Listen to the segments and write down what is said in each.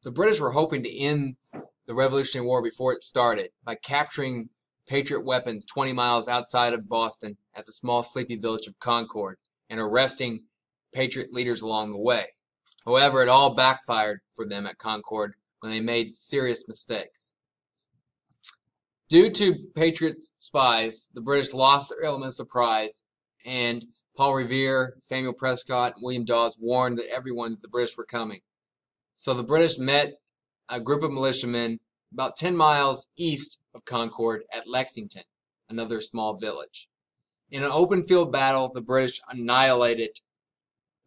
The British were hoping to end the Revolutionary War before it started by capturing Patriot weapons 20 miles outside of Boston at the small sleepy village of Concord and arresting Patriot leaders along the way. However, it all backfired for them at Concord when they made serious mistakes. Due to Patriot spies, the British lost their element of surprise, and Paul Revere, Samuel Prescott, and William Dawes warned everyone that the British were coming. So the British met a group of militiamen about 10 miles east of Concord at Lexington, another small village. In an open field battle, the British annihilated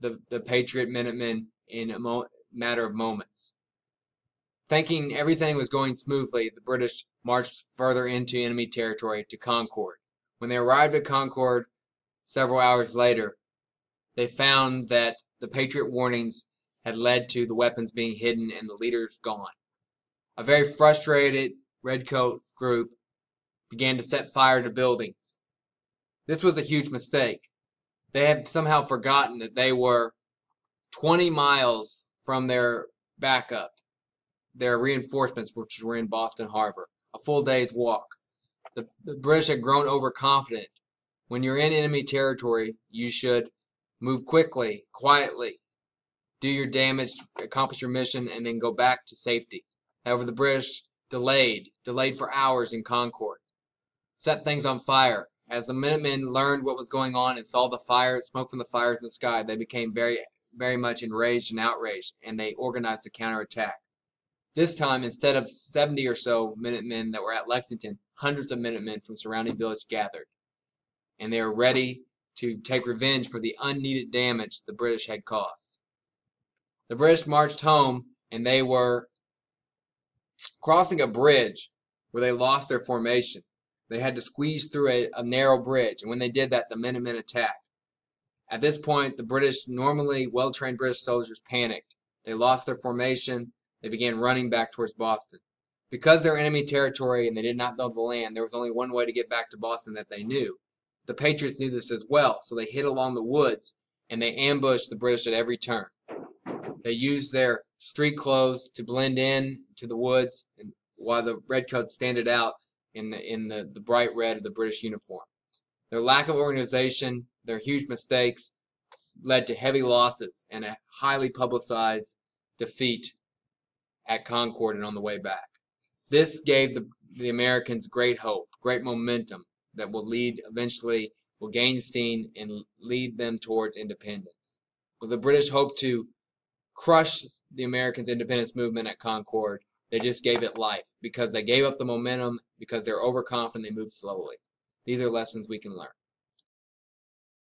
the Patriot Minutemen in a matter of moments. Thinking everything was going smoothly, the British marched further into enemy territory to Concord. When they arrived at Concord several hours later, they found that the Patriot warnings had led to the weapons being hidden and the leaders gone. A very frustrated redcoat group began to set fire to buildings. This was a huge mistake. They had somehow forgotten that they were 20 miles from their backup, their reinforcements, which were in Boston Harbor, a full day's walk. The British had grown overconfident. When you're in enemy territory, you should move quickly, quietly, do your damage, accomplish your mission, and then go back to safety. However, the British delayed for hours in Concord, set things on fire. As the Minutemen learned what was going on and saw the fire, smoke from the fires in the sky, they became very, very much enraged and outraged, and they organized a counterattack. This time, instead of 70 or so Minutemen that were at Lexington, hundreds of Minutemen from surrounding villages gathered, and they were ready to take revenge for the unneeded damage the British had caused. The British marched home, and they were crossing a bridge where they lost their formation. They had to squeeze through a narrow bridge, and when they did that, the Minutemen attacked. At this point, the British, normally well-trained British soldiers, panicked. They lost their formation. They began running back towards Boston. Because they're enemy territory and they did not know the land, there was only one way to get back to Boston that they knew. The Patriots knew this as well, so they hid along the woods, and they ambushed the British at every turn. They used their street clothes to blend in to the woods, and while the redcoats stood out in the bright red of the British uniform. Their lack of organization, their huge mistakes, led to heavy losses and a highly publicized defeat at Concord and on the way back. This gave the Americans great hope, great momentum that will gain steam and lead them towards independence. Well, the British hoped to crush the Americans' independence movement at Concord. They just gave it life because they gave up the momentum, because they're overconfident, they moved slowly. These are lessons we can learn.